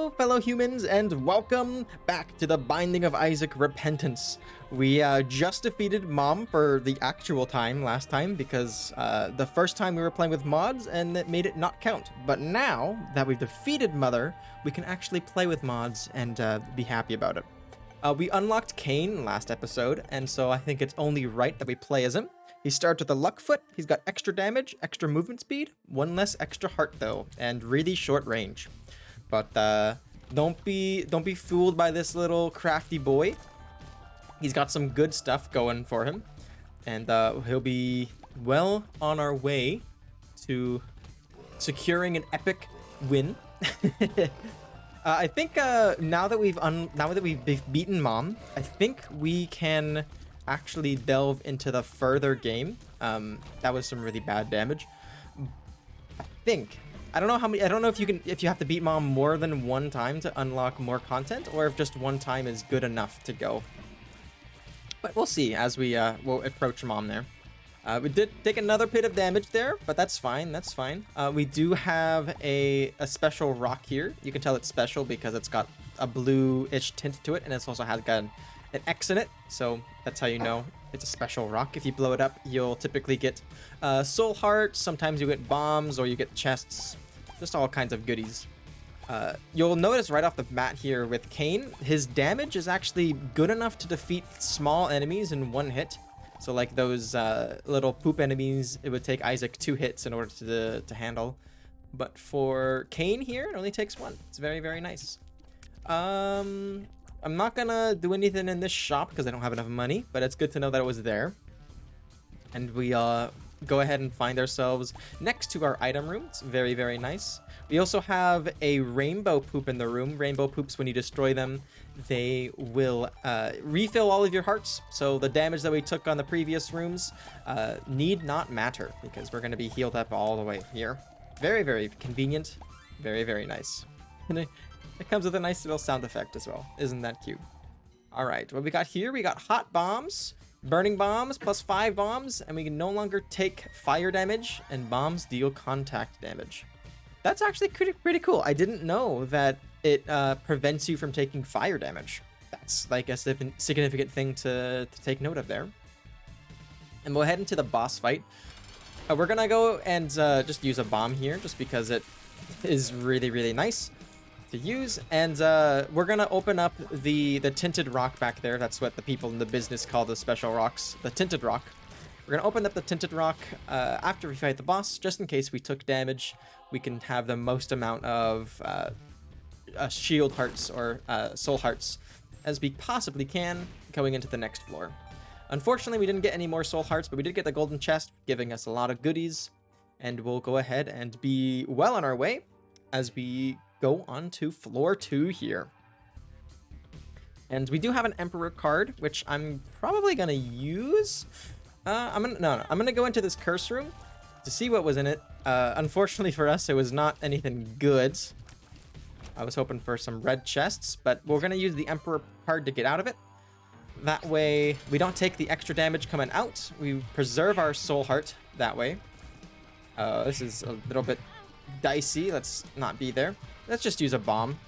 Hello, fellow humans, and welcome back to the Binding of Isaac Repentance. We just defeated Mom for the actual time last time because the first time we were playing with mods and it made it not count. But now that we've defeated Mother, we can actually play with mods and be happy about it. We unlocked Cain last episode, and so I think it's only right that we play as him. He starts with a luck foot. He's got extra damage, extra movement speed, one less extra heart though, and really short range. But don't be fooled by this little crafty boy. He's got some good stuff going for him, and he'll be well on our way to securing an epic win. I think now that we've beaten Mom, I think we can actually delve into the further game. That was some really bad damage. I don't know how many. I don't know if you have to beat Mom more than one time to unlock more content, or if just one time is good enough to go. But we'll see as we will approach Mom there. We did take another bit of damage there, but that's fine. That's fine. We do have a special rock here. You can tell it's special because it's got a blue-ish tint to it, and it's also has got an X in it. So that's how you know it's a special rock. If you blow it up, you'll typically get soul hearts. Sometimes you get bombs or you get chests. Just all kinds of goodies. You'll notice right off the bat here with Cain, his damage is actually good enough to defeat small enemies in one hit. So like those little poop enemies, it would take Isaac 2 hits in order to handle. But for Cain here, it only takes 1. It's very, very nice. I'm not gonna do anything in this shop because I don't have enough money, but it's good to know that it was there. And we go ahead and find ourselves next to our item room. It's very, very nice. We also have a rainbow poop in the room. Rainbow poops, when you destroy them, they will refill all of your hearts. So the damage that we took on the previous rooms need not matter because we're going to be healed up all the way here. Very, very convenient. Very, very nice. And it comes with a nice little sound effect as well. Isn't that cute? All right, what we got here, we got hot bombs. Burning bombs plus 5 bombs, and we can no longer take fire damage, and bombs deal contact damage. That's actually pretty cool. I didn't know that it prevents you from taking fire damage. That's like a significant thing to take note of there. And we'll head into the boss fight. We're gonna go and just use a bomb here, just because it is really, really nice to use, and we're gonna open up the tinted rock back there. That's what the people in the business call the special rocks, the tinted rock. We're gonna open up the tinted rock after we fight the boss, just in case we took damage. We can have the most amount of shield hearts or soul hearts as we possibly can going into the next floor. Unfortunately, we didn't get any more soul hearts, but we did get the golden chest, giving us a lot of goodies, and we'll go ahead and be well on our way as we go on to floor 2 here. And we do have an Emperor card, which I'm probably gonna use. I'm gonna go into this curse room to see what was in it. Unfortunately for us, it was not anything good. I was hoping for some red chests, but we're gonna use the Emperor card to get out of it. That way, we don't take the extra damage coming out. We preserve our soul heart that way. This is a little bit dicey. Let's not be there. Let's just use a bomb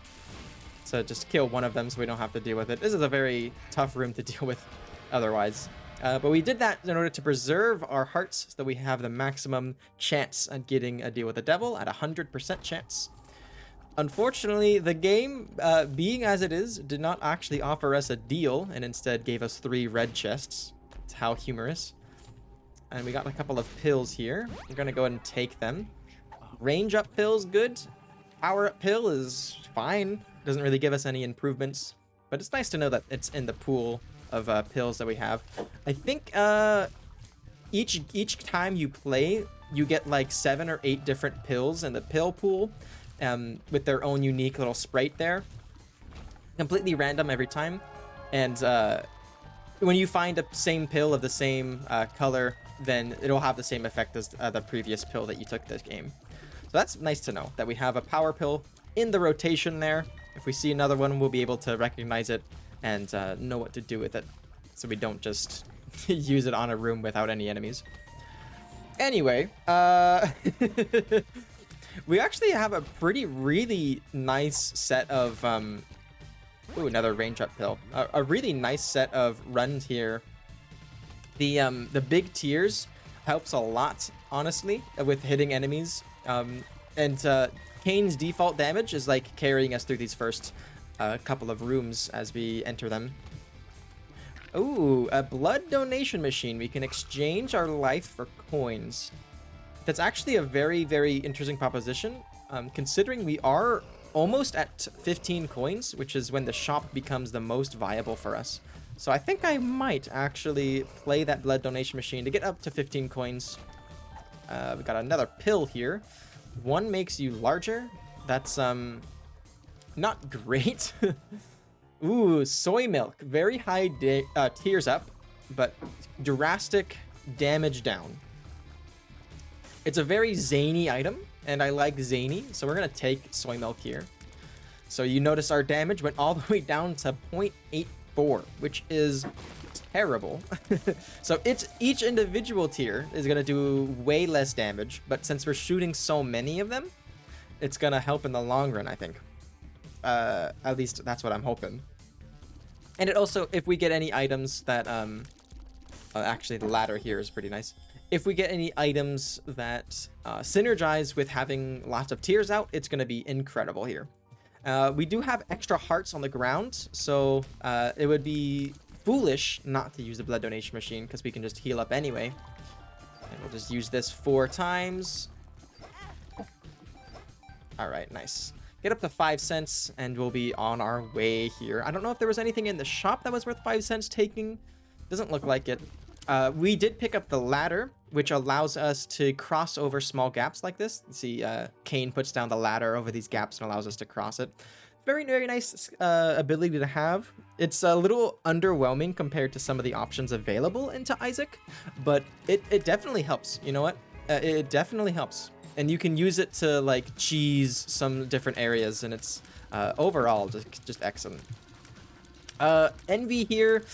to just kill one of them so we don't have to deal with it. This is a very tough room to deal with otherwise. But we did that in order to preserve our hearts so that we have the maximum chance at getting a deal with the devil at 100% chance. Unfortunately, the game, being as it is, did not actually offer us a deal and instead gave us 3 red chests. That's how humorous. And we got a couple of pills here. We're going to go ahead and take them. Range up pill's good. Power up pill is fine. Doesn't really give us any improvements, but it's nice to know that it's in the pool of pills that we have. I think each time you play, you get like 7 or 8 different pills in the pill pool, with their own unique little sprite there. Completely random every time, and when you find a same pill of the same color, then it'll have the same effect as the previous pill that you took this game. So that's nice to know that we have a power pill in the rotation there. If we see another one, we'll be able to recognize it and know what to do with it, so we don't just use it on a room without any enemies. Anyway, We actually have a really nice set of ooh, another range up pill. A really nice set of runs here. The big tiers helps a lot, honestly, with hitting enemies. And Kane's default damage is like carrying us through these first couple of rooms as we enter them. Ooh, a blood donation machine. We can exchange our life for coins. That's actually a very, very interesting proposition, considering we are almost at 15 coins, which is when the shop becomes the most viable for us. So I think I might actually play that blood donation machine to get up to 15 coins. We got another pill here. One makes you larger. That's not great. Ooh, Soymilk. Very high tiers up, but drastic damage down. It's a very zany item, and I like zany, so we're going to take Soymilk here. So you notice our damage went all the way down to 0.84, which is terrible. So each individual tier is going to do way less damage, but since we're shooting so many of them, it's going to help in the long run, I think. At least that's what I'm hoping. And it also, if we get any items that, actually the ladder here is pretty nice. If we get any items that synergize with having lots of tiers out, it's going to be incredible here. We do have extra hearts on the ground, so it would be foolish not to use the blood donation machine because we can just heal up anyway. And we'll just use this 4 times. All right, nice. Get up to 5 cents and we'll be on our way here. I don't know if there was anything in the shop that was worth 5 cents taking. Doesn't look like it. We did pick up the ladder, which allows us to cross over small gaps like this. See, Kane puts down the ladder over these gaps and allows us to cross it. Very, very nice ability to have. It's a little underwhelming compared to some of the options available into Isaac, but it definitely helps. You know what? It definitely helps. And you can use it to, like, cheese some different areas, and it's overall just excellent. Envy here.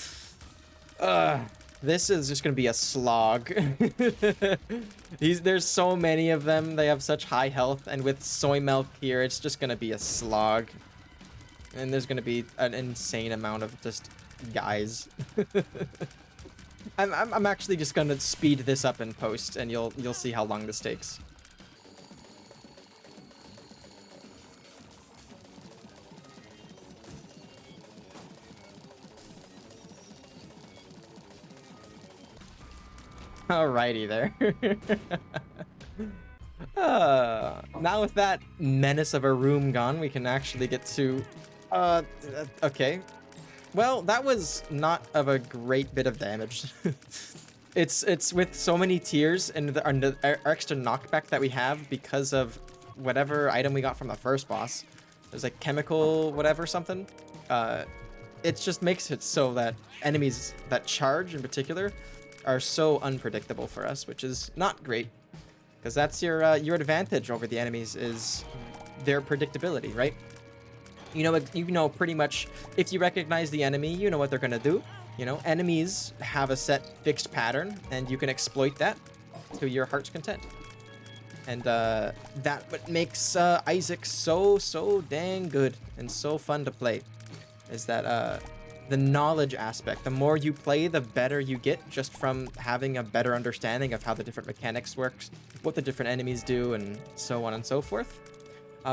This is just going to be a slog. There's so many of them. They have such high health. And with Soymilk here, it's just going to be a slog. And there's going to be an insane amount of just guys. I'm actually just going to speed this up in post, and you'll see how long this takes. Alrighty there. Now with that menace of a room gone, we can actually get to... okay. Well, that was not of a great bit of damage. It's with so many tiers and the extra knockback that we have because of whatever item we got from the first boss. There's like chemical whatever something. It just makes it so that enemies that charge in particular are so unpredictable for us, which is not great, because that's your advantage over the enemies is their predictability, right? You know pretty much if you recognize the enemy, you know what they're gonna do. You know, enemies have a set fixed pattern, and you can exploit that to your heart's content. And that what makes Isaac so dang good and so fun to play, is that the knowledge aspect. The more you play, the better you get, just from having a better understanding of how the different mechanics work, what the different enemies do, and so on and so forth.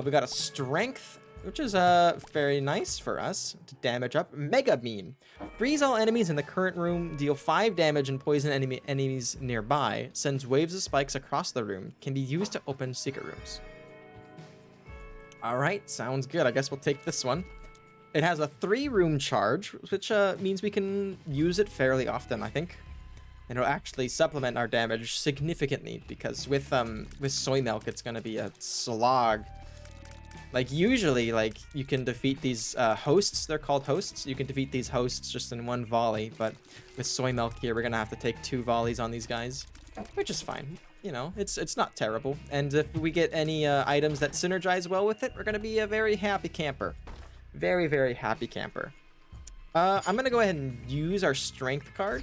We got a strength, which is very nice for us to damage up. Mega Beam. Freeze all enemies in the current room, deal 5 damage and poison enemies nearby. Sends waves of spikes across the room. Can be used to open secret rooms. Alright, sounds good. I guess we'll take this one. It has a 3-room charge, which means we can use it fairly often, I think. And it'll actually supplement our damage significantly, because with Soymilk, it's going to be a slog. Like, usually, like, you can defeat these hosts. They're called hosts. You can defeat these hosts just in 1 volley, but with Soymilk here, we're going to have to take 2 volleys on these guys, which is fine. You know, it's not terrible. And if we get any items that synergize well with it, we're going to be a very happy camper. Very, very happy camper. I'm going to go ahead and use our strength card.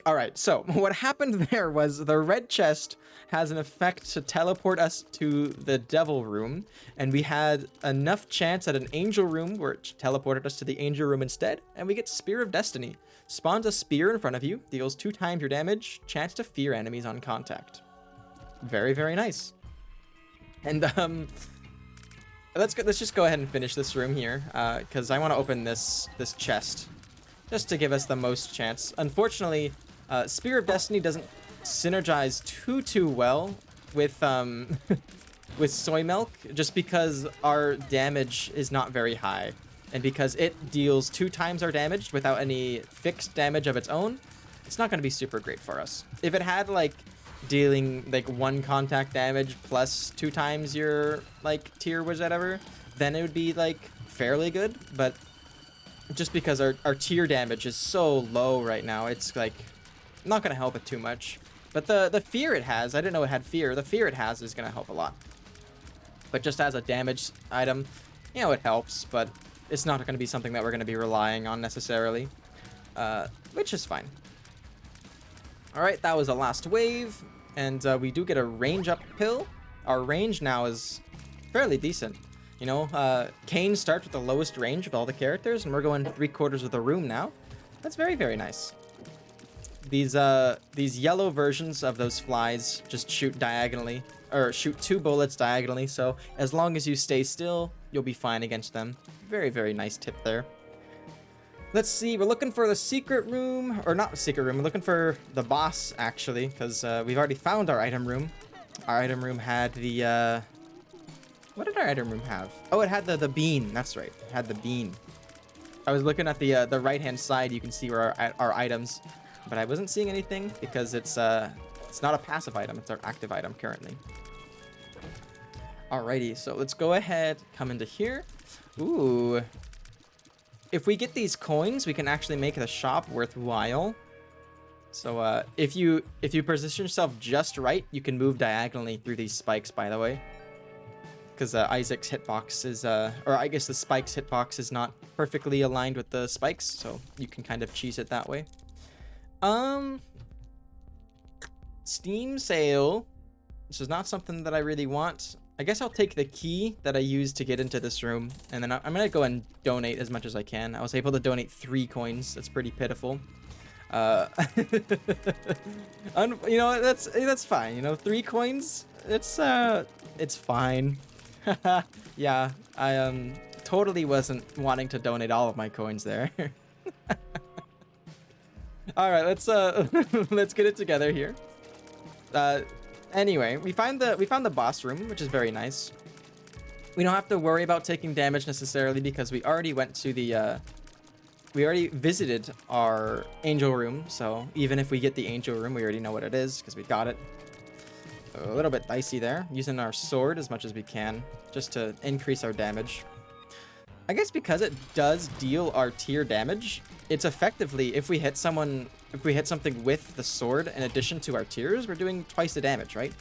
All right, so what happened there was the red chest has an effect to teleport us to the devil room, and we had enough chance at an angel room where it teleported us to the angel room instead, and we get Spear of Destiny. Spawns a spear in front of you, deals 2 times your damage, chance to fear enemies on contact. Very, very nice. And let's just go ahead and finish this room here, because I want to open this chest just to give us the most chance. Unfortunately, Spear of Destiny doesn't synergize too well with with Soymilk, just because our damage is not very high, and because it deals 2 times our damage without any fixed damage of its own. It's not going to be super great for us. If it had like dealing like 1 contact damage plus 2 times your like tier whatever, then it would be like fairly good. But just because our tier damage is so low right now, it's like not gonna help it too much. But the fear it has, I didn't know it had fear. The fear it has is gonna help a lot. But just as a damage item, you know, it helps, but it's not gonna be something that we're gonna be relying on necessarily, which is fine. All right, that was the last wave, and we do get a range up pill. Our range now is fairly decent. You know, Kane starts with the lowest range of all the characters, and we're going 3/4 of the room now. That's very, very nice. These yellow versions of those flies just shoot diagonally, or shoot 2 bullets diagonally, so as long as you stay still, you'll be fine against them. Very, very nice tip there. Let's see, we're looking for the secret room, or not the secret room, we're looking for the boss, actually, because we've already found our item room. Our item room had the, what did our item room have? Oh, it had the bean, that's right, it had the bean. I was looking at the right-hand side, you can see where our items, but I wasn't seeing anything because it's not a passive item, it's our active item currently. Alrighty, so let's go ahead, come into here. Ooh. If we get these coins, we can actually make the shop worthwhile. So if you position yourself just right, you can move diagonally through these spikes, by the way. Because Isaac's hitbox is, or I guess the spike's hitbox is not perfectly aligned with the spikes, so you can kind of cheese it that way. Steam sale. This is not something that I really want. I guess I'll take the key that I used to get into this room, and then I'm gonna go and donate as much as I can. I was able to donate 3 coins. That's pretty pitiful. You know, that's fine. You know, 3 coins. It's fine. Yeah, I totally wasn't wanting to donate all of my coins there. All right, let's let's get it together here. Anyway, we found the boss room, which is very nice. We don't have to worry about taking damage necessarily because we already went to the we already visited our angel room, so even if we get the angel room, we already know what it is because we got it. A little bit dicey there, using our sword as much as we can just to increase our damage. I guess because it does deal our tier damage, it's effectively, if we hit something with the sword in addition to our tiers, we're doing twice the damage, right?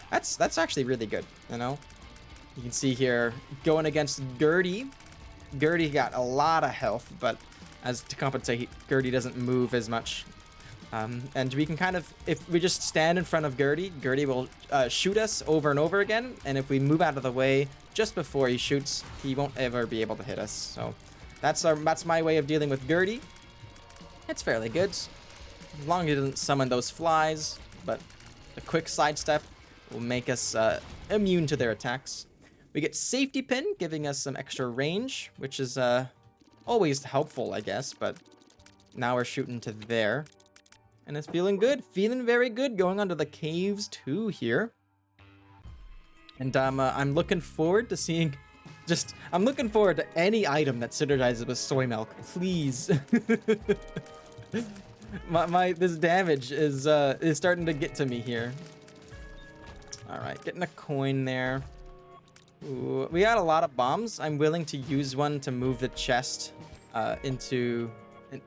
That's actually really good, you know? You can see here, going against Gertie. Gertie got a lot of health, but as to compensate, Gertie doesn't move as much. And we can kind of, if we just stand in front of Gertie, Gertie will shoot us over and over again, and if we move out of the way just before he shoots, he won't ever be able to hit us. So that's my way of dealing with Gertie. It's fairly good, as long as it doesn't summon those flies, but a quick sidestep will make us immune to their attacks. We get Safety Pin, giving us some extra range, which is always helpful, I guess, but now we're shooting to there. And it's feeling good, feeling very good, going onto the caves too here. And I'm looking forward to seeing, I'm looking forward to any item that synergizes with Soymilk, please. This damage is starting to get to me here. All right, getting a coin there. Ooh, we got a lot of bombs. I'm willing to use one to move the chest into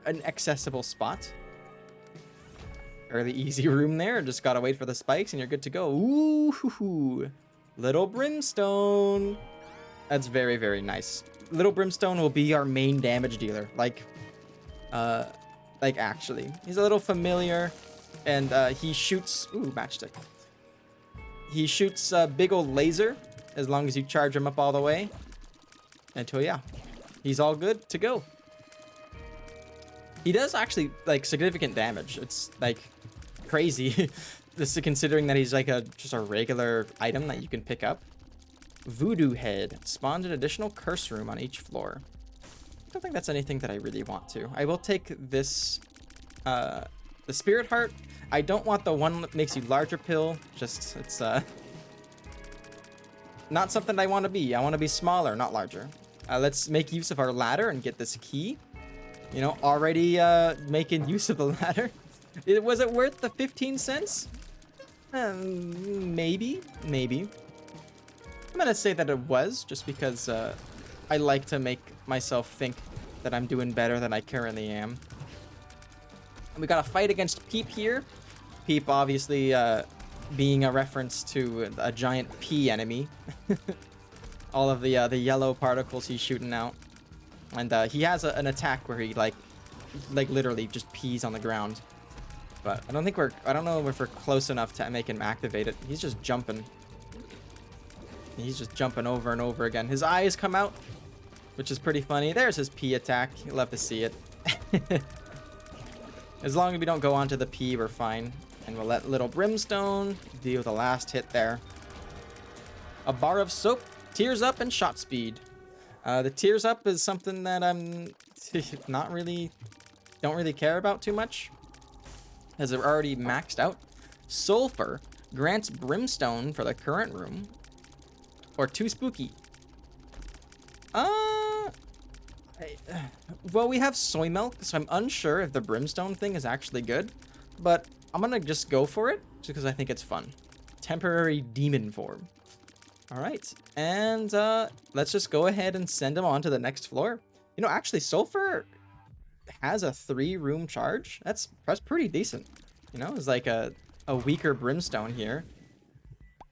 an accessible spot. Fairly easy room there. Just gotta wait for the spikes and you're good to go. Ooh, Little Brimstone. That's very, very nice. Little Brimstone will be our main damage dealer. Like, Like, actually. He's a little familiar. And he shoots... Ooh, matchstick. He shoots a big old laser as long as you charge him up all the way. Until, yeah, he's all good to go. He does actually, like, significant damage. It's, like, crazy. This is considering that he's, like, just a regular item that you can pick up. Voodoo Head. Spawned an additional curse room on each floor. I don't think that's anything that I really want to. I will take this, the Spirit Heart. I don't want the one that makes you larger pill. Just, it's, not something I want to be. I want to be smaller, not larger. Let's make use of our ladder and get this key. You know, already making use of the ladder. Was it worth the 15 cents? Maybe. I'm gonna say that it was, just because I like to make myself think that I'm doing better than I currently am. And we got a fight against Peep here. Peep obviously being a reference to a giant pea enemy. All of the yellow particles he's shooting out. And he has an attack where he like literally just pees on the ground. But I don't know if we're close enough to make him activate it. He's just jumping. He's just jumping over and over again. His eyes come out, which is pretty funny. There's his pea attack. You'll love to see it. As long as we don't go onto the pea, we're fine. And we'll let Little Brimstone deal the last hit there. A bar of soap, tears up, and shot speed. The tears up is something that I'm don't really care about too much, as they're already maxed out. Sulfur grants brimstone for the current room, or too spooky. Well, we have Soymilk, so I'm unsure if the brimstone thing is actually good, but I'm gonna just go for it just because I think it's fun. Temporary demon form. All right, and let's just go ahead and send him on to the next floor. You know, actually, Sulfur has a 3-room charge. That's pretty decent. You know, it's like a weaker brimstone here.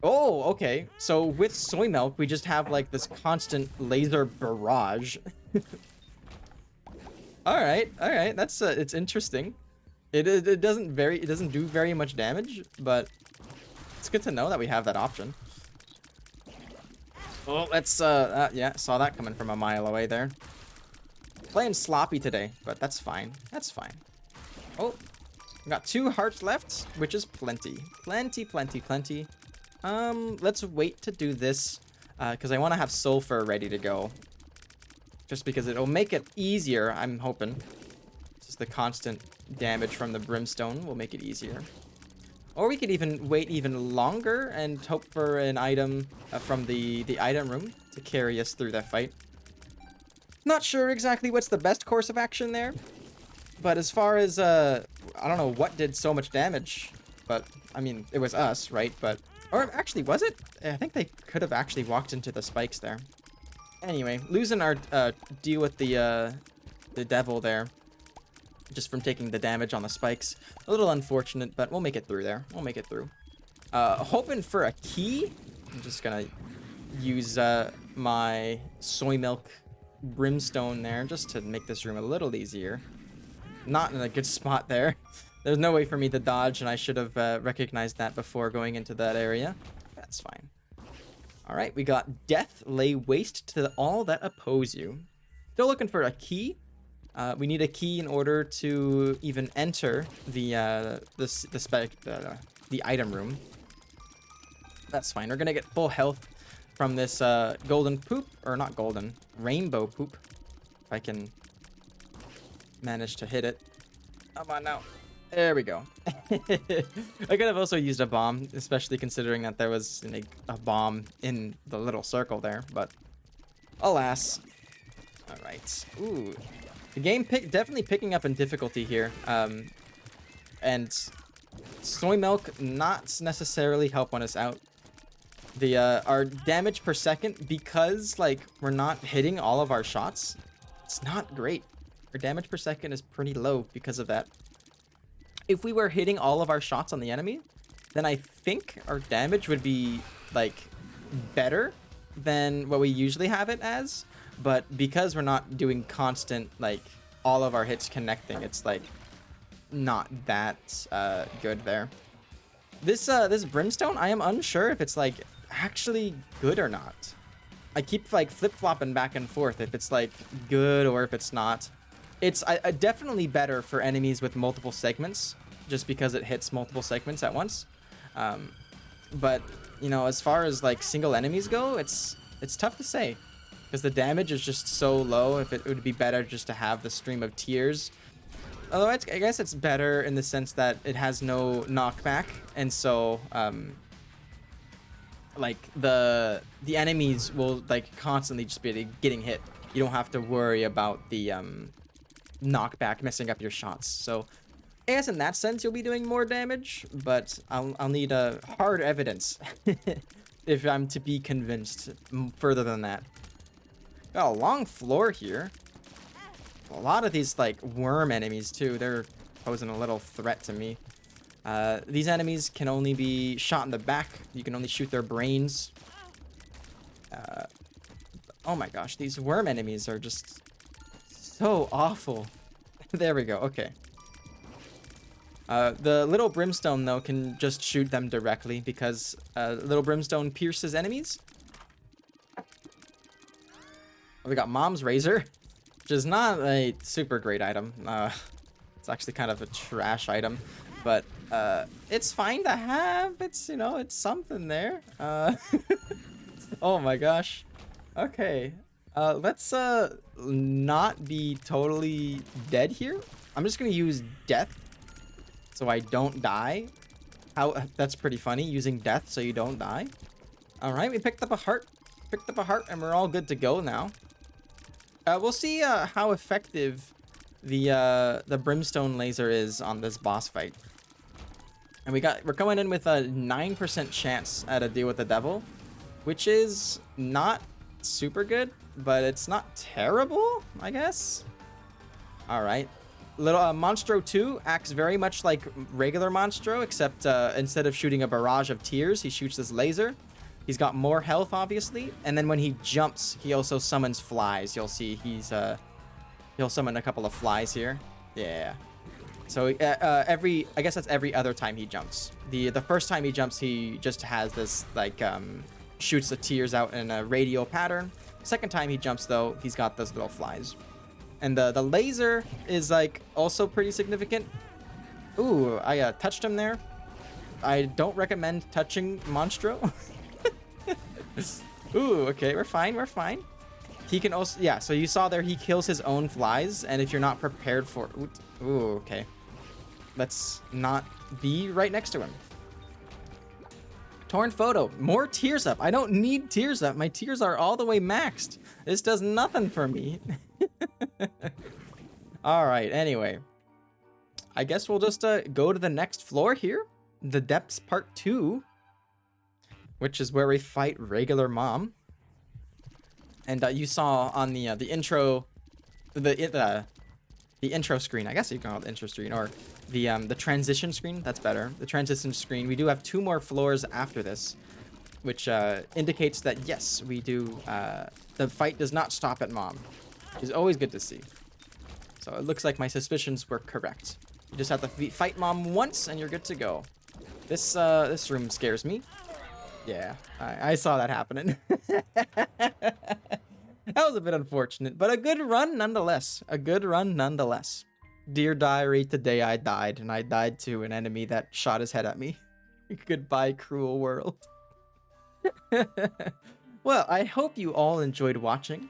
Oh, okay. So with Soymilk, we just have like this constant laser barrage. All right. That's it's interesting. It doesn't do very much damage, but it's good to know that we have that option. Oh, let's yeah, saw that coming from a mile away there. Playing sloppy today, but that's fine. That's fine. Oh, we got 2 hearts left, which is plenty. Plenty. Let's wait to do this, because I want to have Sulfur ready to go. Just because it'll make it easier, I'm hoping. Just the constant damage from the brimstone will make it easier. Or we could even wait even longer and hope for an item from the item room to carry us through that fight. Not sure exactly what's the best course of action there. But as far as, I don't know what did so much damage. But, I mean, it was us, right? But, or actually, was it? I think they could have actually walked into the spikes there. Anyway, losing our deal with the devil there. Just from taking the damage on the spikes. A little unfortunate, but we'll make it through there. We'll make it through. Hoping for a key. I'm just gonna use my Soymilk brimstone there just to make this room a little easier. Not in a good spot there. There's no way for me to dodge, and I should have recognized that before going into that area. That's fine. All right, we got Death Lay Waste to all that oppose you. Still looking for a key. We need a key in order to even enter the item room. That's fine. We're gonna get full health from this golden poop, or not golden, rainbow poop. If I can manage to hit it. Come on now. There we go. I could have also used a bomb, especially considering that there was a bomb in the little circle there, but alas. All right. Ooh. The game definitely picking up in difficulty here. And Soymilk not necessarily helping us out. Our damage per second, because like we're not hitting all of our shots, it's not great. Our damage per second is pretty low because of that. If we were hitting all of our shots on the enemy, then I think our damage would be like better than what we usually have it as. But because we're not doing constant, like, all of our hits connecting, it's like not that good there. This Brimstone, I am unsure if it's like actually good or not. I keep like flip-flopping back and forth if it's like good or if it's not. It's definitely better for enemies with multiple segments, just because it hits multiple segments at once. But you know, as far as like single enemies go, it's tough to say, because the damage is just so low. If it would be better just to have the stream of tears. Although I guess it's better in the sense that it has no knockback, and so like the enemies will like constantly just be getting hit. You don't have to worry about the knockback messing up your shots. So I guess in that sense you'll be doing more damage, but I'll need hard evidence if I'm to be convinced further than that. Got a long floor here. A lot of these like worm enemies too, they're posing a little threat to me. These enemies can only be shot in the back. You can only shoot their brains. Oh my gosh, these worm enemies are just so awful. There we go, okay. The little brimstone though can just shoot them directly, because little brimstone pierces enemies. We got Mom's Razor, which is not a super great item. It's actually kind of a trash item, but it's fine to have. It's, you know, it's something there. Oh my gosh. Okay. Let's not be totally dead here. I'm just gonna use death so I don't die. That's pretty funny, using death so you don't die. All right, we picked up a heart. And we're all good to go now. We'll see how effective the brimstone laser is on this boss fight. And we're going in with a 9% chance at a deal with the devil, which is not super good, but it's not terrible, I guess. All right. Little Monstro 2 acts very much like regular Monstro, except instead of shooting a barrage of tears, he shoots this laser. He's got more health, obviously, and then when he jumps, he also summons flies. You'll see he'll summon a couple of flies here. Yeah. So I guess that's every other time he jumps. The first time he jumps, he just has this like shoots the tears out in a radial pattern. Second time he jumps though, he's got those little flies. And the laser is like also pretty significant. Ooh, I touched him there. I don't recommend touching Monstro. Ooh, okay, we're fine. He can also, yeah, so you saw there he kills his own flies, and if you're not prepared for, ooh, okay. Let's not be right next to him. Torn photo, more tears up. I don't need tears up. My tears are all the way maxed. This does nothing for me. All right, anyway. I guess we'll just go to the next floor here. The Depths Part 2. Which is where we fight regular Mom. And you saw on the intro, the intro screen. I guess you can call it the intro screen, or the transition screen. That's better. The transition screen. We do have 2 more floors after this, which indicates that yes, we do. The fight does not stop at Mom, which is always good to see. So it looks like my suspicions were correct. You just have to fight Mom once, and you're good to go. This room scares me. Yeah, I saw that happening. That was a bit unfortunate, but a good run nonetheless. Dear diary, today I died, and I died to an enemy that shot his head at me. Goodbye, cruel world. Well, I hope you all enjoyed watching.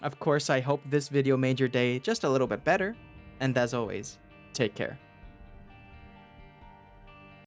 Of course, I hope this video made your day just a little bit better. And as always, take care.